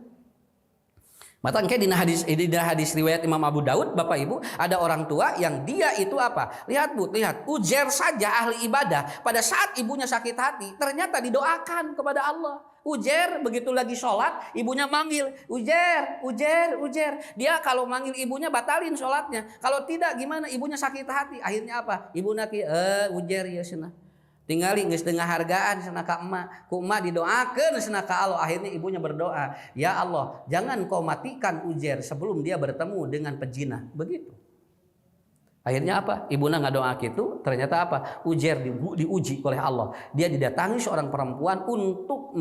A: Maka di hadis riwayat Imam Abu Daud, Bapak Ibu, ada orang tua yang dia itu apa? Lihat Bu, lihat. Ujair saja ahli ibadah pada saat ibunya sakit hati, ternyata didoakan kepada Allah. Ujair begitu lagi sholat, ibunya manggil, ujair. Dia kalau manggil ibunya batalin sholatnya. Kalau tidak gimana? Ibunya sakit hati. Akhirnya apa? Ibu naki, ujair ya senah. Tinggali geus tengah hargaan cenah ka emak, ku emak didoakeun cenah ka Allah. Akhirnya ibunya berdoa, ya Allah, jangan kau matikan Ujair sebelum dia bertemu dengan pejina. Begitu. Akhirnya apa? Ibuna ngadoa kitu, ternyata apa? Ujair diuji oleh Allah. Dia didatangi seorang perempuan untuk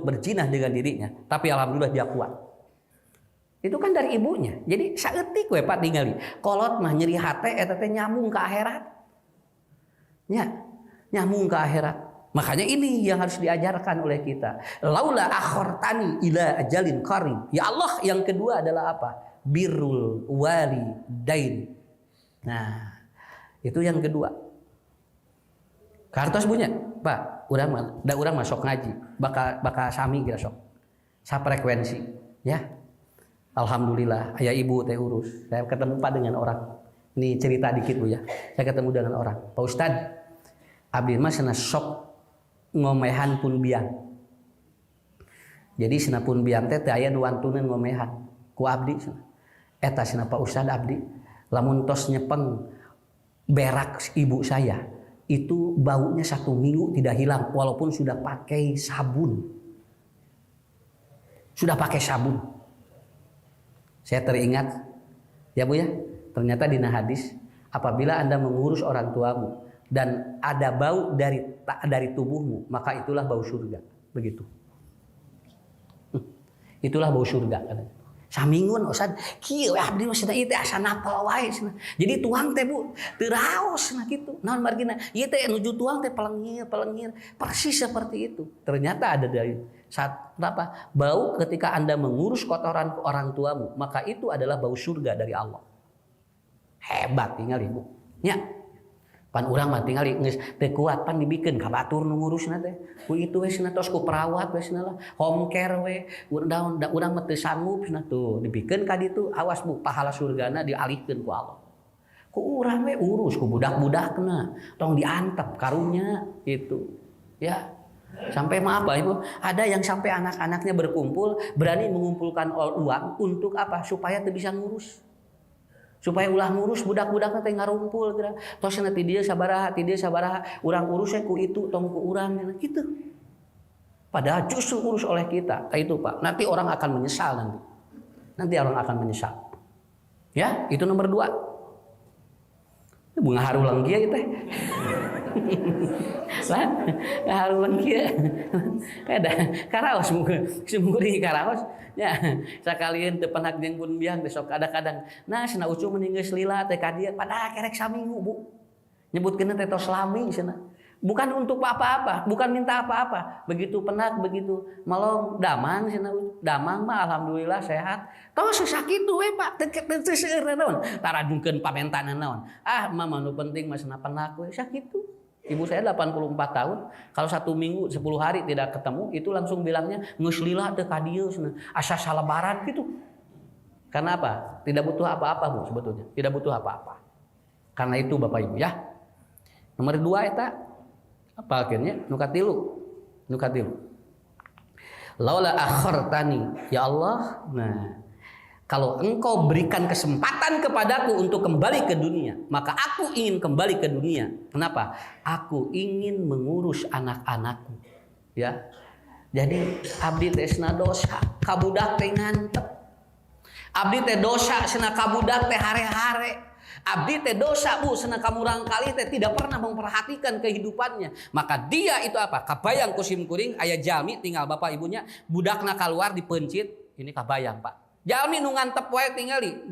A: berzina dengan dirinya, tapi alhamdulillah dia kuat. Itu kan dari ibunya. Jadi saeutik we Pak ningali. Kolot mah nyeri hate eta teh nyambung ke akhirat. Nyambung ke akhirat. Makanya ini yang harus diajarkan oleh kita. Laula akhartani ila ajalin qarib. Ya Allah, yang kedua adalah apa? Birrul walidain. Nah, itu yang kedua. Kartos punya, Pak, urang masuk ngaji, bakal sami kira sok. Safrekuensi, ya. Alhamdulillah, aya ibu teh urus. Saya ketemu Pak dengan orang. Ini cerita dikit Bu ya. Saya ketemu dengan orang. Pak Ustad, abdi mah cenah sok ngomehan pun biang. Jadi cenah pun biang teh aya nu wantuneun ngomehan ku abdi cenah. Eta cenah Pak Ustad abdi lamun tos nyepeng berak ibu saya itu baunya 1 minggu tidak hilang walaupun sudah pakai sabun. Sudah pakai sabun. Saya teringat, ya Bu ya, ternyata di hadis, apabila Anda mengurus orang tuamu dan ada bau dari tubuhmu, maka itulah bau surga. Begitu. Itulah bau surga katanya. Samingun Ustaz, kieu abdi mah cenah ieu teh asa napal wae cenah. Jadi tuang teh Bu teu raos cenah kitu. Naon margina? Ieu teh nuju tuang teh pelengir. Persis seperti itu. Ternyata ada dari saat apa? Bau ketika Anda mengurus kotoran orang tuamu, maka itu adalah bau surga dari Allah. Hebat tinggal Ibu. Nya. Pan urang mah tinggal geus teu kuat pan dibikeun ka batur nu ngurusna teh. Ku itu we cenah tos ku perawat we cenah lah, home care we. Urang mah teu sanggup cenah tuh dibikeun ka ditu, awas Bu pahala surgana dialihkeun ku Allah. Ku urang we urus ku budak-budakna, tong diantep karunya gitu. Ya. Sampai maaf Pak Ibu, ada yang sampai anak-anaknya berkumpul berani mengumpulkan uang untuk apa? Supaya teu bisa ngurus. Supaya ulah ngurus budak-budakna teh ngarumpul geura. Tos nanti dia sabaraha, urang urus ku itu tong ku urang gitu. Padahal justru urus oleh kita. Kayak itu Pak. Nanti orang akan menyesal nanti. Nanti orang akan menyesal. Ya, itu nomor 2. Bunga harulang kieu teh. Lah, harulang kieu. Kada karaos sumuri karaos. Ya, sakalian teu penak jeung pun biang besok kadang-kadang. Nah, cenah ucu mending geus lila teh ka dieu padahal kerek saminggu, Bu. Nyebutkeun teh tos lami cenah. Bukan untuk apa-apa, bukan minta apa-apa. Begitu penak, begitu malong damang cenah. Damang mah alhamdulillah sehat. Tos sakitu we Pak, teu seueur naon. Tarajungkeun pamentanan naon. Ah, mah nu penting mah cenah penak we sakitu. Ibu saya 84 tahun, kalau 1 minggu 10 hari tidak ketemu, itu langsung bilangnya geus lila teu ka dieu cenah. Asa salabaran gitu. Karena apa? Tidak butuh apa-apa Bu sebetulnya. Tidak butuh apa-apa. Karena itu Bapak Ibu ya. Nomor 2 eta apa akhirnya? Nu katilu. Laula akhartani, ya Allah. Nah, kalau engkau berikan kesempatan kepadaku untuk kembali ke dunia, maka aku ingin kembali ke dunia. Kenapa? Aku ingin mengurus anak-anakku. Ya. Jadi abdi teh cenah dosa, kabudak teh ngantep. Abdi teh dosa cenah kabudak teh hare-hare. Abdi teh dosa Bu cenah kamurang kali teh tidak pernah memperhatikan kehidupannya. Maka dia itu apa? Kabayang kusim kuring aya jalmi tinggal bapak ibunya, budakna keluar dipencit. Ini kabayang Pak. Jalmi nu ngantep wae tingali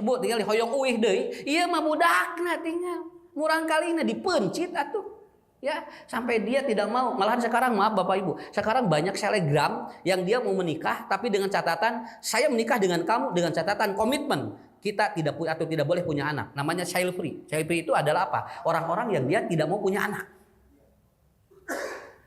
A: Bu tingali hoyong uih deui. Ieu mah budakna tinggal. Murang kalina dipencit atuh. Ya, sampai dia tidak mau. Malahan sekarang maaf Bapak Ibu, sekarang banyak selegram yang dia mau menikah tapi dengan catatan saya menikah dengan kamu dengan catatan komitmen kita tidak punya atau tidak boleh punya anak. Namanya child free. Child free itu adalah apa? Orang-orang yang dia tidak mau punya anak.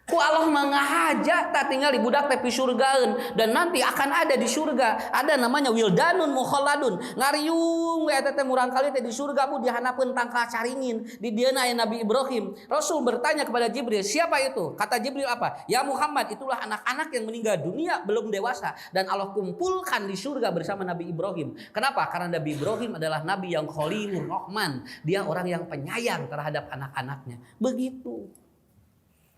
A: Ku Allah mangahaja tak tinggal di budak tepi surgaeun dan nanti akan ada di surga ada namanya wildanun mukhalladun ngariung we eta teh murang kali teh di surga Bu dihanapeun tangka caringin di dieuna aya Nabi Ibrahim. Rasul bertanya kepada Jibril, siapa itu? Kata Jibril apa? Ya Muhammad, itulah anak-anak yang meninggal dunia belum dewasa dan Allah kumpulkan di surga bersama Nabi Ibrahim. Kenapa? Karena Nabi Ibrahim adalah nabi yang Khalilur Rahman, dia orang yang penyayang terhadap anak-anaknya. Begitu.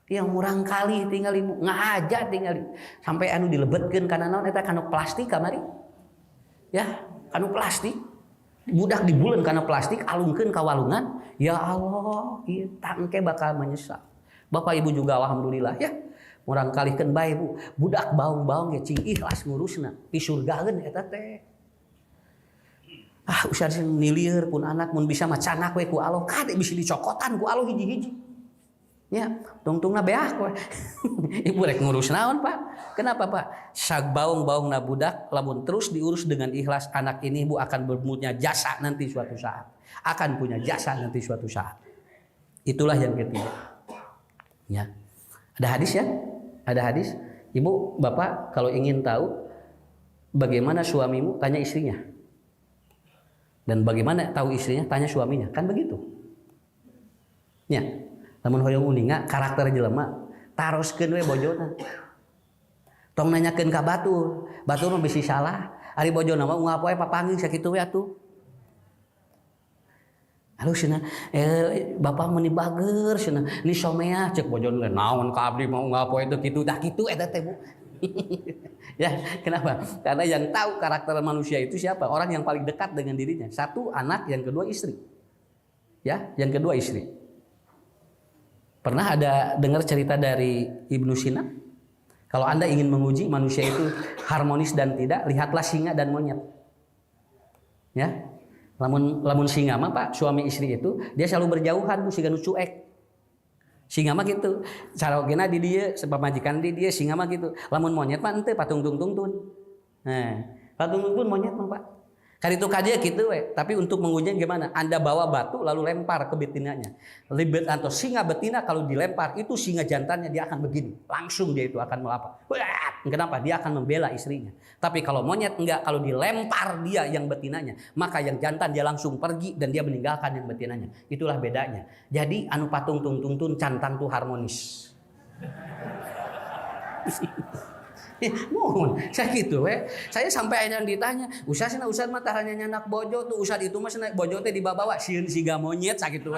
A: Yang murang kali tinggal ibu ngahaja tinggal sampai anu dilebetkeun kana naon eta kanu plastik kamari ya kanu plastik budak dibuleun kana plastik alungkeun ka walungan ya Allah ieu tangke bakal menyesal. Bapak Ibu juga alhamdulillah ya murang kalikeun bae Bu budak baung-baung ge cing ikhlas ngurusna di surgaeun eta teh. Ah usah nilieur pun anak mun bisa mah canak we ku Allah kade bisa dicokotan ku Allah hiji-hiji. Ya, tungtungna beah kowe. Ibu rek ngurus naon, Pak? Kenapa, Pak? Sak baung-baungna budak lamun terus diurus dengan ikhlas, anak ini Ibu akan punya jasa nanti suatu saat. Akan punya jasa nanti suatu saat. Itulah yang ketiga. Ya. Ada hadis ya? Ada hadis. Ibu, Bapak kalau ingin tahu bagaimana suamimu, tanya istrinya. Dan bagaimana tahu istrinya, tanya suaminya. Kan begitu. Ya. Lamun hoyong uninga karakter jelema taroskeun we bojona. Tong nanyakeun ka batur, batur mah bisi salah. Ari bojona mah unggal poe papanggih sakitu we atuh. Halo cenah, bapak meuni bager cenah. Ni somea cek bojon le naon ka abdi mau ngapoe teh kitu dah kitu eta teh Bu. Ya, kenapa? Karena yang tahu karakter manusia itu siapa? Orang yang paling dekat dengan dirinya. Satu anak, yang kedua istri. Ya, yang kedua istri. Pernah ada dengar cerita dari Ibnu Sina? Kalau Anda ingin menguji manusia itu harmonis dan tidak, lihatlah singa dan monyet. Ya. Lamun singa mah Pak, suami istri itu dia selalu berjauhan Bu, siga nu cuek. Singa mah gitu. Sarogena di dia, pamajikan di dia singa mah gitu. Lamun monyet mah henteu patung-tung-tun. Nah, patung-tun monyet mah Pak. Kaditu kadia gitu we. Tapi untuk menguji gimana? Anda bawa batu lalu lempar ke betinanya. Libet atau singa betina kalau dilempar itu singa jantannya dia akan begini. Langsung dia itu akan melapa. Kenapa? Dia akan membela istrinya. Tapi kalau monyet enggak, kalau dilempar dia yang betinanya, maka yang jantan dia langsung pergi dan dia meninggalkan yang betinanya. Itulah bedanya. Jadi anu patung tung tung tun cantan tuh harmonis. Mohon, saya gitu saya sampai akhirnya ditanya, usah mah taranya nyanak bojo tuh, usah itu mah bojo teh dibawa sieun siga monyet sakitu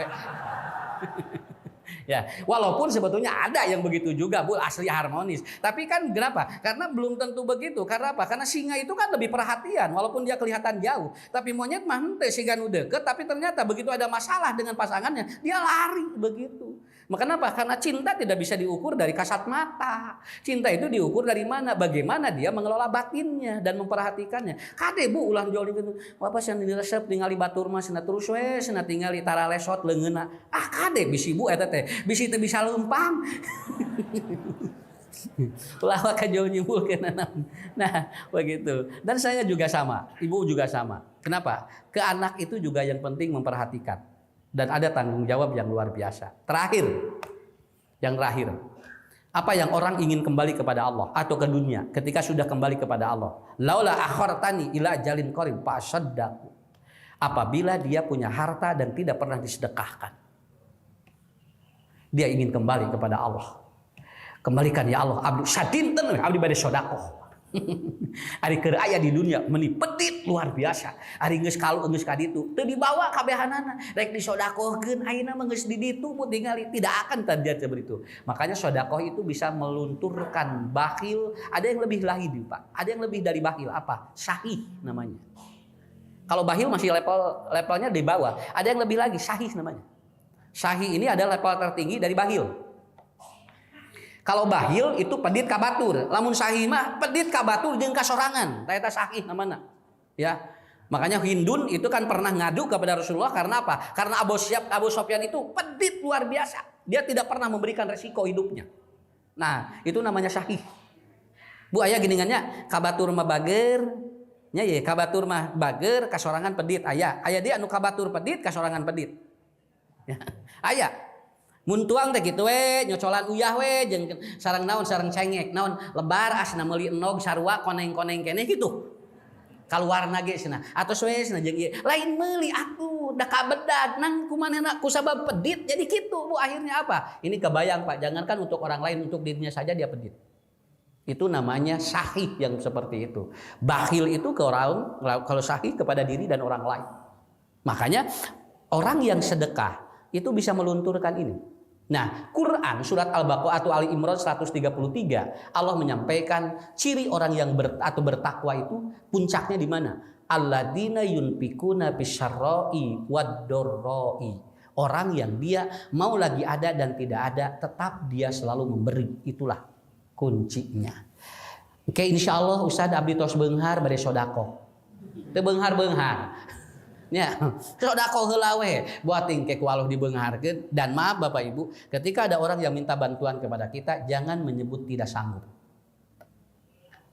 A: Ya, walaupun sebetulnya ada yang begitu juga Bu, asli harmonis. Tapi kan kenapa? Karena belum tentu begitu. Karena apa? Karena singa itu kan lebih perhatian walaupun dia kelihatan jauh. Tapi monyet mah henteu siga nu deket, tapi ternyata begitu ada masalah dengan pasangannya, dia lari begitu. Makanya apa? Karena cinta tidak bisa diukur dari kasat mata. Cinta itu diukur dari mana? Bagaimana dia mengelola batinnya dan memperhatikannya. Kade Bu ulah joli gitu. Bapak cenah diresep ningali batur mah cenah terus we cenah tingali tara lesot leungeunna. Ah kade bisi Bu eta teh. Bisi teu bisa leumpang. Ulah ka jauh nyimpulkeun Nah, begitu. Dan saya juga sama, Ibu juga sama. Kenapa? Ke anak itu juga yang penting memperhatikan. Dan ada tanggung jawab yang luar biasa. Yang terakhir, apa yang orang ingin kembali kepada Allah atau ke dunia ketika sudah kembali kepada Allah? Laula akhartani ila ajalin qarib fasaddaqu. Apabila dia punya harta dan tidak pernah disedekahkan, dia ingin kembali kepada Allah. Kembalikan ya Allah, abdi sadinten abdi bade sedekah. Ari keur aya di dunia meuni petit luar biasa. Ari geus kalu geus ka ditu teu dibawa kabehanana, rek disodakohkeun ayeuna mah geus di ditu mun tingali tidak akan terjadi seperti itu. Makanya sedekah itu bisa melunturkan bakhil. Ada yang lebih lagi Pak. Ada yang lebih dari bakhil apa? Syahih namanya. Kalau bakhil masih levelnya di bawah. Ada yang lebih lagi syahih namanya. Syahih ini adalah level tertinggi dari bakhil. Kalau bahil itu pedit kabatur, lamun sahih mah pedit kabatur jeung kasorangan, eta sahih namanya. Ya. Makanya Hindun itu kan pernah ngadu kepada Rasulullah karena apa? Karena Abu Sufyan itu pedit luar biasa. Dia tidak pernah memberikan resiko hidupnya. Nah, itu namanya sahih. Bu aya geuningannya kabatur mah bager, nya ye kabatur mah bager, kasorangan pedit aya. Aya dia anu kabatur pedit, kasorangan pedit. Ya. Aya. Mun tuang teh kitu we, nyocolan uyah we jeung sareng naon sareng cengek, naon lebar asna meuli enog sarua koneng-koneng keneh kitu. Kaluarna ge cenah. Atos we cenah jeung ieu. Lain meuli atuh da kabedag nang kumanehna ku sabab pedit jadi kitu Bu akhirnya apa? Ini kebayang Pak, jangankan untuk orang lain, untuk dirinya saja dia pedit. Itu namanya sahih yang seperti itu. Bakhil itu ke orang, kalau sahih kepada diri dan orang lain. Makanya orang yang sedekah itu bisa melunturkan ini. Nah, Quran surat Al-Baqarah atau Ali Imran 133 Allah menyampaikan ciri orang yang bertakwa itu puncaknya di mana? Alladzina yunfikuna bisyarra'i wad-dharra'i. Orang yang dia mau lagi ada dan tidak ada tetap dia selalu memberi. Itulah kuncinya. Oke, insyaallah Ustaz abdi tos beunghar bade sodako. Teu beunghar-beunghar. Ya, sodako heula we, buating ke ku Allah dibeungharkeun. Dan maaf Bapak Ibu, ketika ada orang yang minta bantuan kepada kita, jangan menyebut tidak sanggup.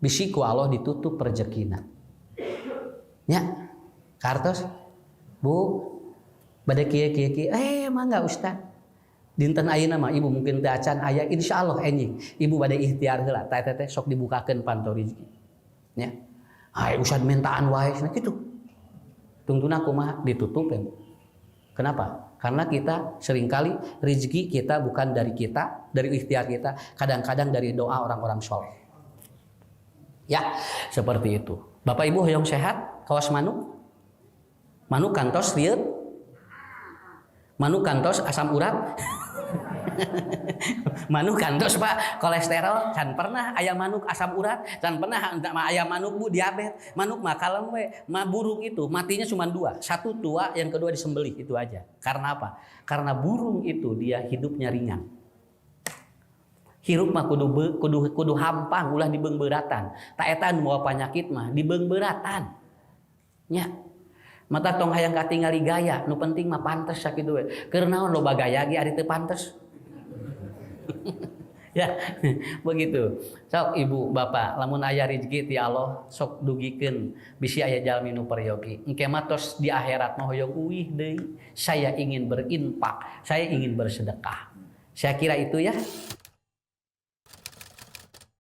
A: Bisi ku Allah ditutup rezekina. Ya, kartos, Bu, bade kieu mangga Ustaz. Dinten ayeuna mah Ibu mungkin teu acan aya, insyaallah enjing. Ibu bade ikhtiar heula, teh sok dibukakeun pantau rezeki. Ya. Hai Ustaz mintaan wae cenah kitu. Tungtuna kumaha ditutup ya. Kenapa? Karena kita seringkali rezeki kita bukan dari kita, dari ikhtiar kita, kadang-kadang dari doa orang-orang soleh. Ya, seperti itu. Bapak Ibu hoyong sehat, kawas manuk? Manuk kantos lieur? Manuk kantos asam urat. Manuk kantos Pak kolesterol, can pernah ayam manuk asam urat, can pernah ayam manuk Bu diabetes. Manuk mah kalem we, burung itu matinya cuma dua, satu tua, yang kedua disembelih, itu aja. Karena apa? Karena burung itu dia hidupnya ringan. Hirup mah kudu hampang, ulah dibeung beuratan. Tak eta anu mawa panyakit mah dibeung beuratan. Nya. Mata tong hayang katingali gaya, nu penting mah pantes sakitu we. Keur naon loba gaya ge ari teu pantes. Ya, begitu. Sok ibu bapak, lamun aya rezeki ti Allah, sok dugikeun bisi aya jalmi nu peryogi. Engke mah tos di akhirat mah hoyong uih deui. Saya ingin berinfak, saya ingin bersedekah. Saya kira itu ya.